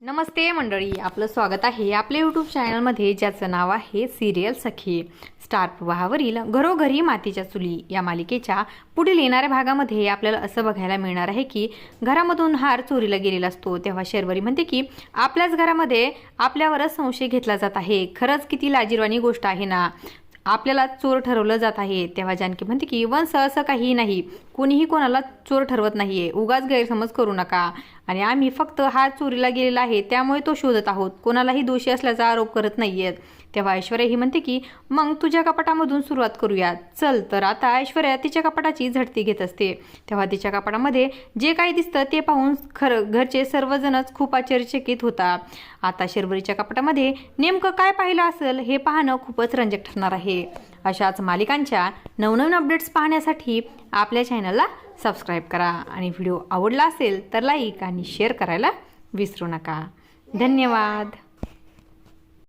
नमस्ते मंडळी, आपलं स्वागत आहे आपल्या यूट्यूब चॅनलमध्ये, ज्याचं नाव आहे सिरियल सखी. स्टार प्रवाहावरील घरोघरी मातीच्या चुली या मालिकेच्या पुढील येणाऱ्या भागामध्ये आपल्याला असं बघायला मिळणार आहे की घरामधून हार चोरीला गेलेला असतो. तेव्हा शर्वरी म्हणते की आपल्याच घरामध्ये आपल्यावरच संशय घेतला जात आहे. खरंच किती लाजिरवाणी गोष्ट आहे ना, आपल्याला चोर ठरवलं जात आहे. तेव्हा जानकी म्हणते की वंश असं काही नाही, कोणीही कोणाला चोर ठरवत नाहीये, उगाच गैरसमज करू नका. आणि आम्ही फक्त हार चोरीला गेलेला आहे त्यामुळे तो शोधत आहोत, कोणालाही दोषी असल्याचा आरोप करत नाहीयेत. तेव्हा ऐश्वर्या ही म्हणते की मग तुझ्या कपाटामधून सुरुवात करूया. चल तर आता ऐश्वर्या तिच्या कपाटाची झडती घेत असते. तेव्हा तिच्या कपाटामध्ये जे काही दिसतं ते पाहून घरचे सर्वजणच खूप आश्चर्यचकित होता. आता शर्वरीच्या कपाटामध्ये नेमकं काय पाहिलं असेल हे पाहणं खूपच रंजक ठरणार आहे. अशाच मालिकांच्या नवनवीन अपडेट्स पाहण्यासाठी आपल्या चॅनलला सबस्क्राईब करा आणि व्हिडिओ आवडला असेल तर लाईक आणि शेअर करायला विसरू नका. धन्यवाद.